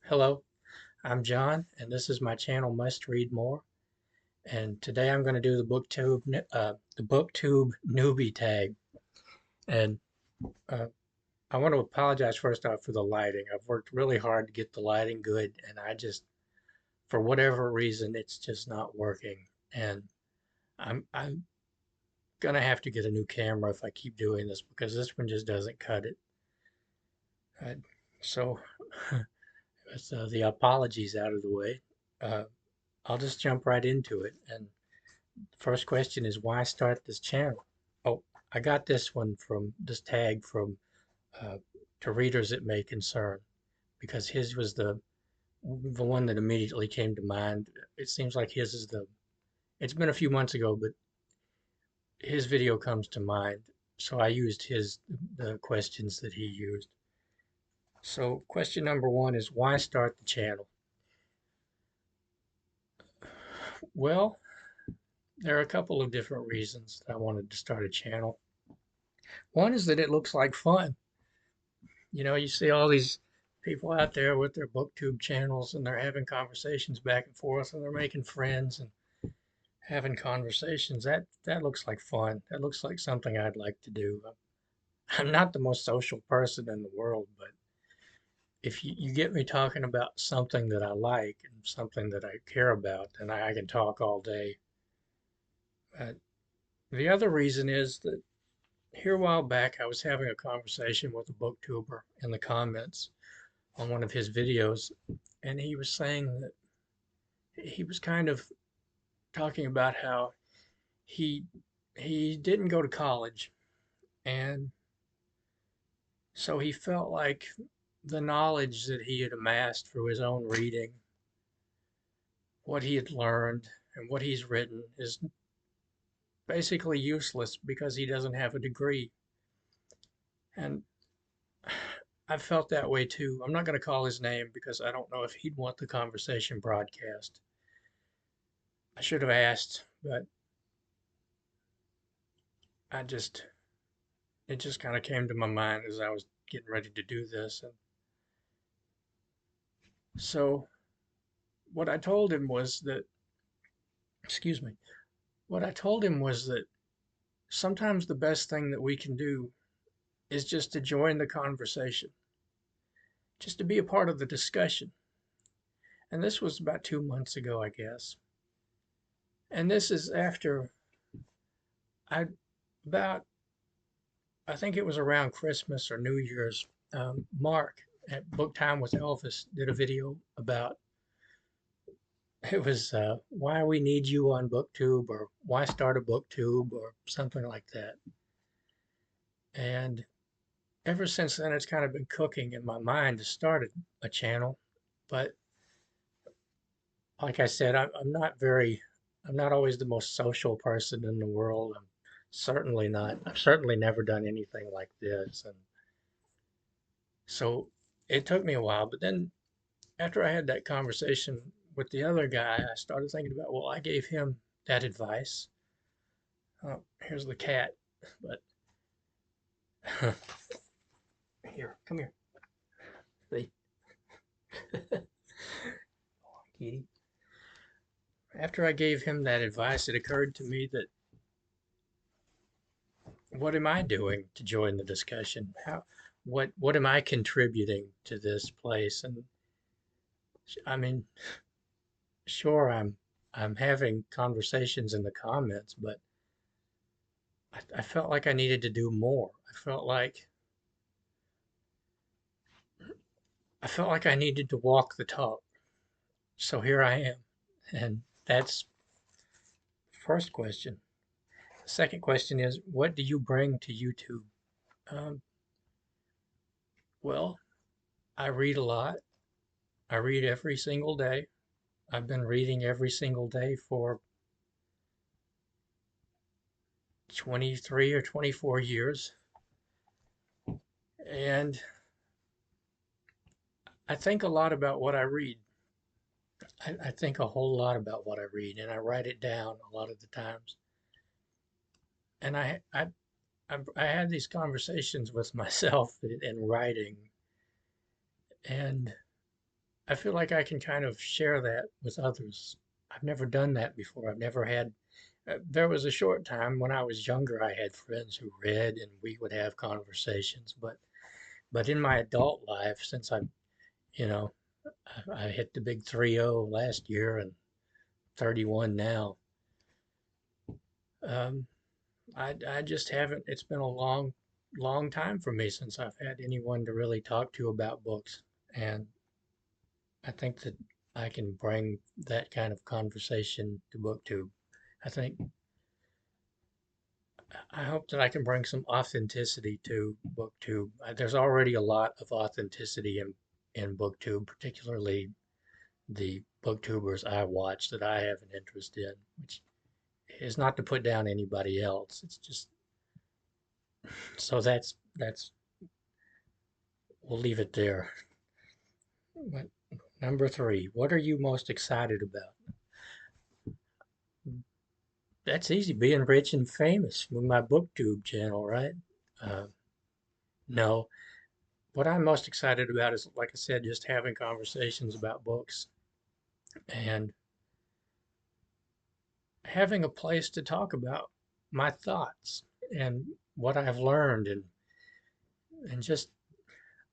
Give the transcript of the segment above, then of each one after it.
Hello, I'm John, and this is my channel Must Read More. And today I'm going to do the Booktube Newbie Tag. And uh, I want to apologize first off for the lighting. I've worked really hard to get the lighting good, and for whatever reason, it's just not working. And I'm gonna have to get a new camera if I keep doing this because this one just doesn't cut it. Uh, so, with the apologies out of the way, uh, I'll just jump right into it. And first question is why start this channel? Oh, I got this tag from uh, to readers it may concern because his was the one that immediately came to mind. It seems like his is it's been a few months ago, but his video comes to mind. So I used the questions that he used. So question number one is why start the channel? Well, there are a couple of different reasons that I wanted to start a channel. One is that it looks like fun. You know, you see all these people out there with their booktube channels and they're having conversations back and forth and they're making friends and having conversations. That looks like fun. That looks like something I'd like to do. I'm not the most social person in the world, but if you get me talking about something that I like and something that I care about, then I can talk all day. The other reason is that here a while back I was having a conversation with a booktuber in the comments on one of his videos, and he was saying that he was kind of talking about how he he didn't go to college, and so he felt like the knowledge that he had amassed through his own reading, what he had learned, and what he's written is basically useless because he doesn't have a degree. And I felt that way too. I'm not going to call his name because I don't know if he'd want the conversation broadcast. I should have asked, but I just it just kind of came to my mind as I was getting ready to do this. And so what I told him was that, excuse me, what I told him was that sometimes the best thing that we can do is just to join the conversation, just to be a part of the discussion. And this was about 2 months ago, I guess. And this is after I, about, I think it was around Christmas or New Year's, Mark at Book Time with Elvis did a video about it was why we need you on booktube or why start a booktube or something like that. And ever since then it's kind of been cooking in my mind to start a channel. But like I said, I'm not always the most social person in the world. I've certainly never done anything like this. And so it took me a while, but then after I had that conversation with the other guy, I started thinking about, well, I gave him that advice. Oh, here's the cat. But here, come here. See? Kitty. After I gave him that advice, it occurred to me that what am I doing to join the discussion? What am I contributing to this place? And I mean, sure, I'm having conversations in the comments, but I felt like I needed to do more. I felt like I needed to walk the talk. So here I am. And that's the first question. The second question is, what do you bring to YouTube? Um, well, I read a lot. I read every single day. I've been reading every single day for 23 or 24 years. And I think a lot about what I read. I think a whole lot about what I read, and I write it down a lot of the times. And I had these conversations with myself in writing, and I feel like I can kind of share that with others. I've never done that before. I've never had, there was a short time when I was younger, I had friends who read and we would have conversations, but in my adult life, since you know, I hit the big 30 last year and 31 now, um, I just haven't, it's been a long time for me since I've had anyone to really talk to about books. And I think that I can bring that kind of conversation to BookTube. I think I hope that I can bring some authenticity to BookTube. There's already a lot of authenticity in BookTube, particularly the booktubers I watch that I have an interest in, which is not to put down anybody else. It's just so that's we'll leave it there. But number three, what are you most excited about? That's easy, being rich and famous with my booktube channel, right? Uh, no, what I'm most excited about is, like I said, just having conversations about books and having a place to talk about my thoughts and what I've learned and just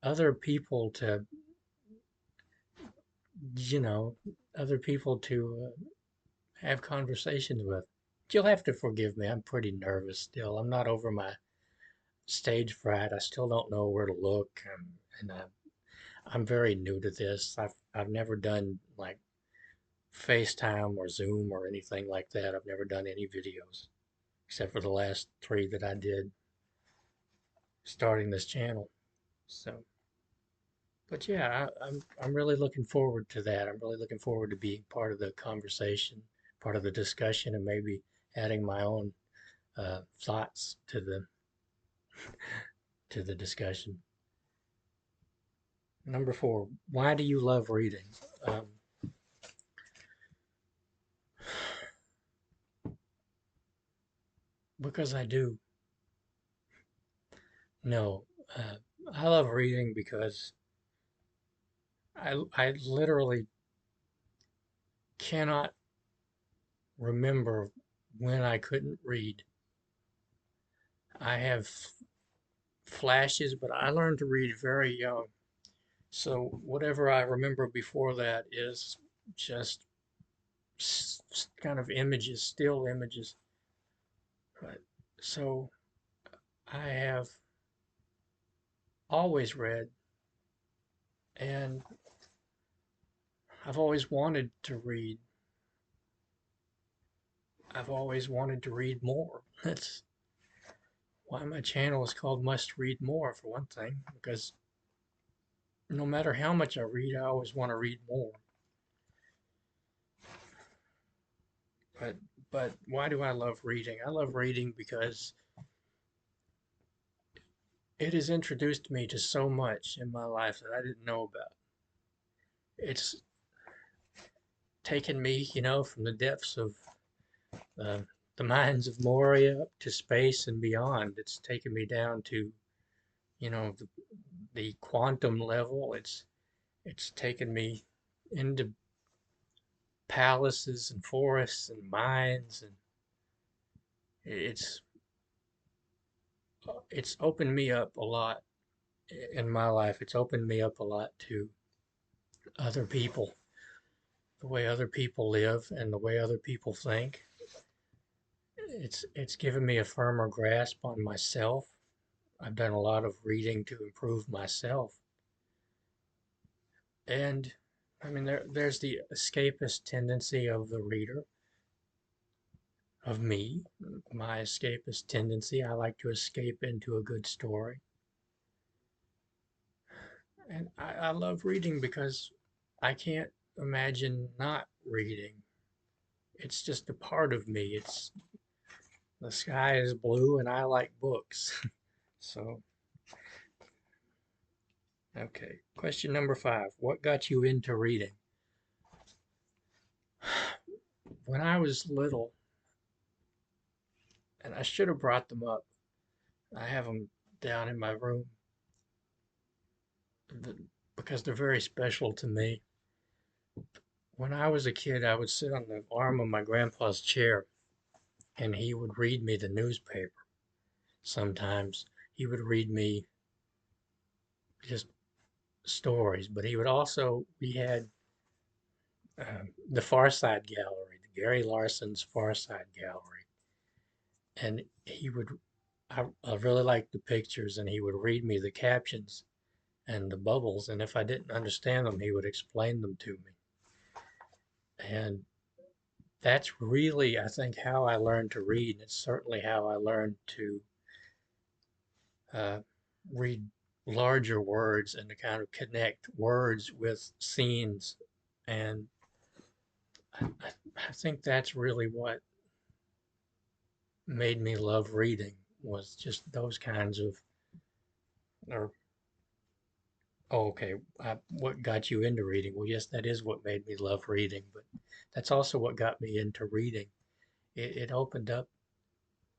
other people to, you know, other people to have conversations with. You'll have to forgive me. I'm pretty nervous still. I'm not over my stage fright. I still don't know where to look, and I'm very new to this. I've never done like FaceTime or Zoom or anything like that. I've never done any videos except for the last three that I did starting this channel. So, but yeah, I'm really looking forward to that. I'm really looking forward to being part of the conversation, part of the discussion, and maybe adding my own thoughts to the discussion. Number four, why do you love reading? Um, because I do. No, uh, I love reading because I literally cannot remember when I couldn't read. I have flashes, but I learned to read very young. So whatever I remember before that is just kind of images, still images. But so I have always read, and I've always wanted to read. I've always wanted to read more. That's why my channel is called Must Read More, for one thing, because no matter how much I read, I always want to read more. But but why do I love reading? I love reading because it has introduced me to so much in my life that I didn't know about. It's taken me, from the depths of uh, the mines of Moria up to space and beyond. It's taken me down to, the quantum level. It's taken me into palaces and forests and mines, and it's it's opened me up a lot in my life. It's opened me up a lot to other people, the way other people live and the way other people think. It's given me a firmer grasp on myself. I've done a lot of reading to improve myself. And I mean there's the escapist tendency of the reader, of me, my escapist tendency. I like to escape into a good story. And I love reading because I can't imagine not reading. It's just a part of me. It's the sky is blue and I like books. So, okay. Question number five. What got you into reading? When I was little, and I should have brought them up, I have them down in my room because they're very special to me. When I was a kid, I would sit on the arm of my grandpa's chair and he would read me the newspaper. Sometimes he would read me just stories, but he would also, we had the Far Side Gallery, the Gary Larson's Far Side Gallery. And I really liked the pictures, and he would read me the captions and the bubbles. And if I didn't understand them, he would explain them to me. And that's really, I think, how I learned to read. It's certainly how I learned to uh, read larger words and to kind of connect words with scenes. And I think that's really what made me love reading was just those kinds of, or, oh, okay, what got you into reading? Well, yes, that is what made me love reading, but that's also what got me into reading. It opened up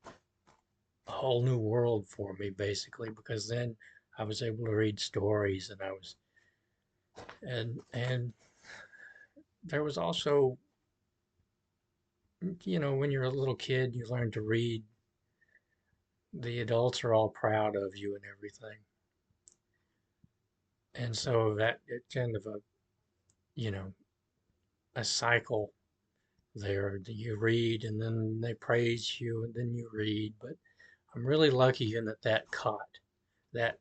a whole new world for me, basically, because then I was able to read stories and and there was also, when you're a little kid, you learn to read. The adults are all proud of you and everything. And so that it kind of you know, a cycle there. You read and then they praise you and then you read. But I'm really lucky in that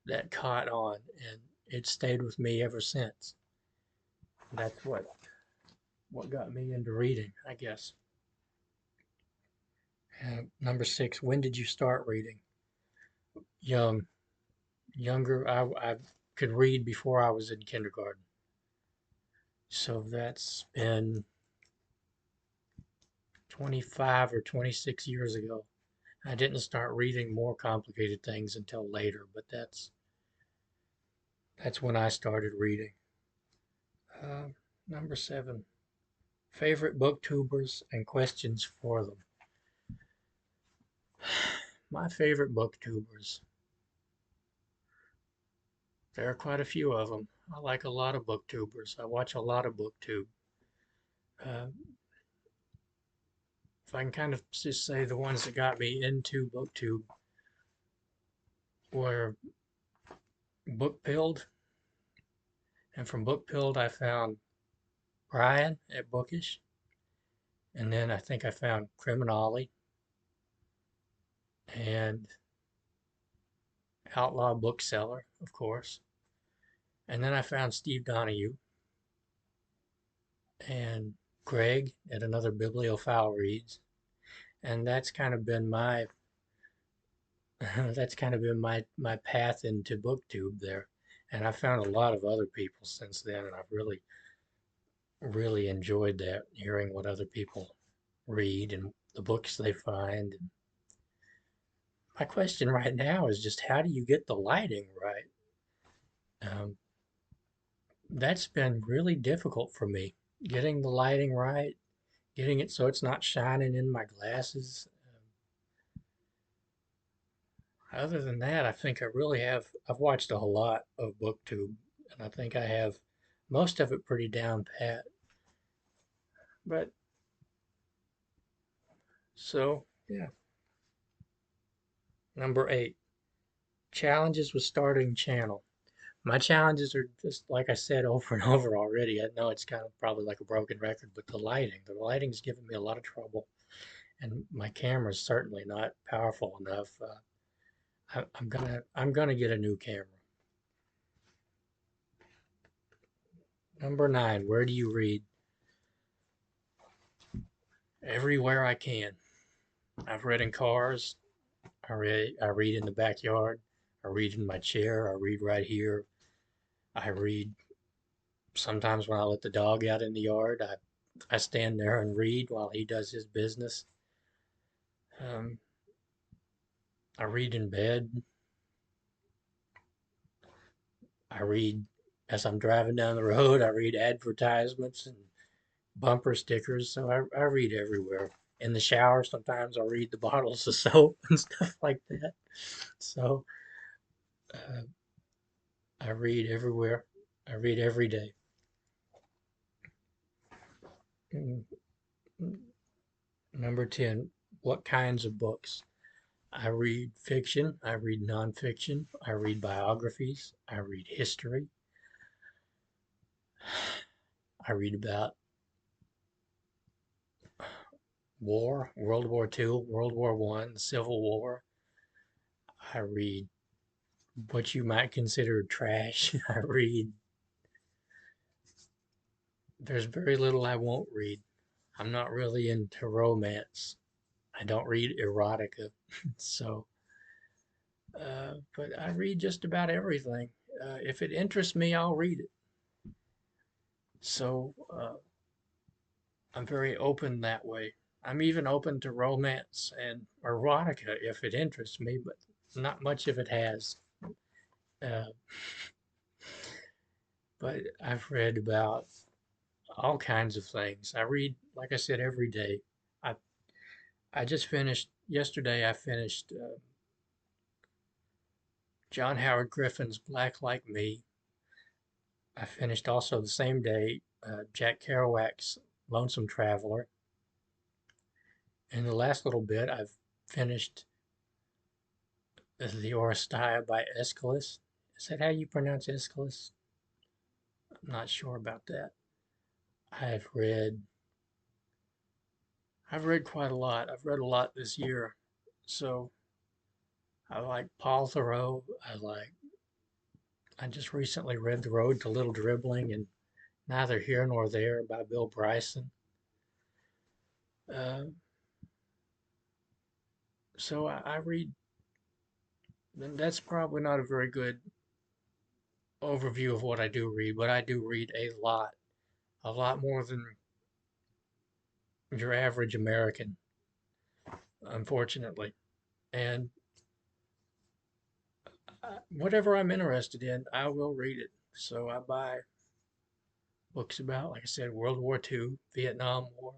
that caught on and it stayed with me ever since. That's what got me into reading, I guess. Number six, when did you start reading? Young, younger. I could read before I was in kindergarten. So that's been 25 or 26 years ago. I didn't start reading more complicated things until later, but that's when I started reading. Uh, Number seven, favorite booktubers and questions for them. My favorite booktubers. There are quite a few of them. I like a lot of booktubers. I watch a lot of booktube. Uh, if I can kind of just say the ones that got me into booktube were Bookpilled, and from Bookpilled I found Brian at Bookish, and then I think I found Criminale and Outlaw Bookseller, of course. And then I found Steve Donahue and Greg at another Bibliophile Reads. And that's kind of been my that's kind of been my path into booktube there. And I found a lot of other people since then, and I've really enjoyed that, hearing what other people read and the books they find. And my question right now is just how do you get the lighting right? Um, that's been really difficult for me, getting the lighting right, getting it so it's not shining in my glasses. Other than that, I think I've watched a lot of BookTube, and I think I have most of it pretty down pat. But so, yeah. Number eight, challenges with starting channel. My challenges are just like I said over and over already. I know it's kind of probably like a broken record, but the lighting's given me a lot of trouble, and my camera's certainly not powerful enough. I'm gonna get a new camera. Number nine, where do you read? Everywhere I can. I've read in cars. I read in the backyard. I read in my chair. I read right here. I read sometimes when I let the dog out in the yard. I stand there and read while he does his business. Um, I read in bed. I read as I'm driving down the road. I read advertisements and bumper stickers. So I read everywhere. In the shower, sometimes I'll read the bottles of soap and stuff like that. So uh, I read everywhere. I read every day. Mm, Number 10, what kinds of books? I read fiction, I read nonfiction, I read biographies, I read history, I read about war, World War II, World War I, the Civil War. I read what you might consider trash. I read, there's very little I won't read. I'm not really into romance. I don't read erotica. So, but I read just about everything. If it interests me, I'll read it. So, I'm very open that way. I'm even open to romance and erotica if it interests me, but not much of it has. Uh, but I've read about all kinds of things. I read, like I said, every day. I I just finished yesterday. I finished John Howard Griffin's Black Like Me. I finished also the same day Jack Kerouac's Lonesome Traveler. In the last little bit, I've finished the Oresteia by Aeschylus. Is that how you pronounce Aeschylus? I'm not sure about that. I've read I've read quite a lot. I've read a lot this year. So I like Paul Thoreau. I just recently read The Road to Little Dribbling and Neither Here Nor There by Bill Bryson. Uh, so I read, and that's probably not a very good overview of what I do read, but I do read a lot more than your average American, unfortunately. And whatever I'm interested in, I will read it. So I buy books about, like I said, World War II, Vietnam War,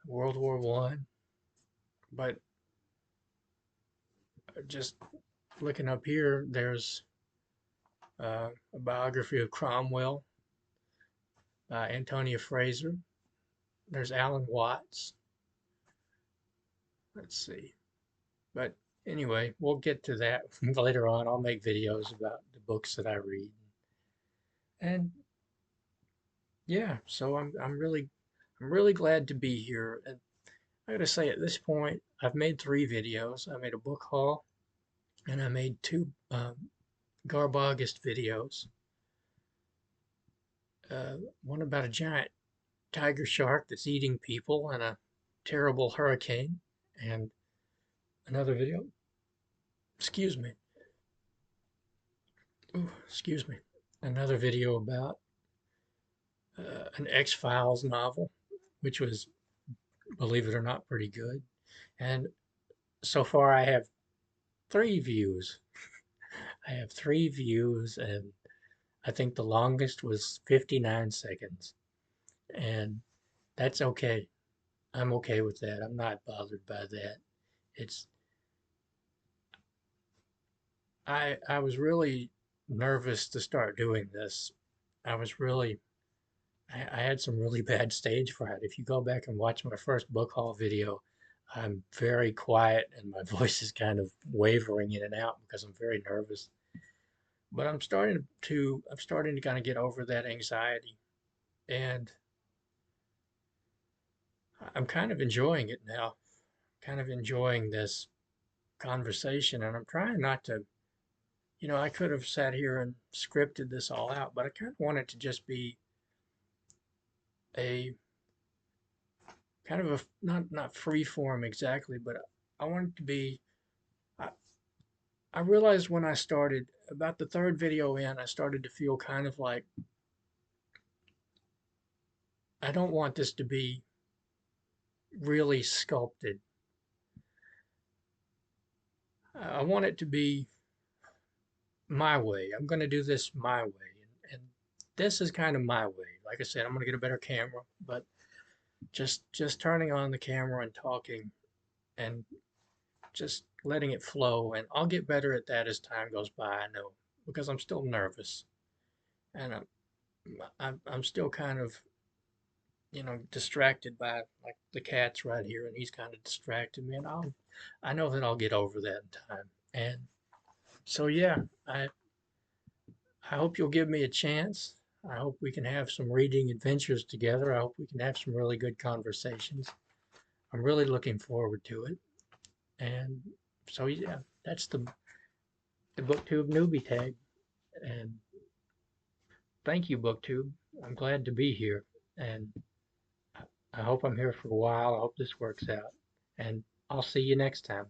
World War One. But just looking up here, there's a biography of Cromwell by Antonia Fraser. There's Alan Watts. Let's see. But anyway, we'll get to that later on. I'll make videos about the books that I read. And yeah, so I'm really glad to be here. And I gotta say, at this point, I've made 3 videos. I made a book haul, and I made 2 Garbogist videos. One about a giant tiger shark that's eating people and a terrible hurricane, and another video. Excuse me. Ooh, excuse me. Another video about an X-Files novel, which was, believe it or not, pretty good. And so far, I have 3 views. I have 3 views, and I think the longest was 59 seconds. And that's okay. I'm okay with that. I'm not bothered by that. It's I was really nervous to start doing this. I was really I had some really bad stage fright. If you go back and watch my first book haul video, I'm very quiet and my voice is kind of wavering in and out because I'm very nervous. But I'm starting to kind of get over that anxiety, and I'm kind of enjoying it now. Kind of enjoying this conversation, and I'm trying not to, I could have sat here and scripted this all out, but I kind of want it to just be a kind of a not free form exactly, but I want it to be. I, I realized when I started about the third video in, I started to feel kind of like I don't want this to be really sculpted. I want it to be my way. I'm going to do this my way, and this is kind of my way. Like I said, I'm going to get a better camera, but just turning on the camera and talking and just letting it flow, and I'll get better at that as time goes by. I know because I'm still nervous, and I'm still kind of distracted by like the cat's right here, and he's kind of distracted me, and I know that I'll get over that in time. And so yeah, I hope you'll give me a chance. I hope we can have some reading adventures together. I hope we can have some really good conversations. I'm really looking forward to it. And so yeah, that's the Booktube Newbie Tag. And thank you, Booktube. I'm glad to be here. And I hope I'm here for a while. I hope this works out. And I'll see you next time.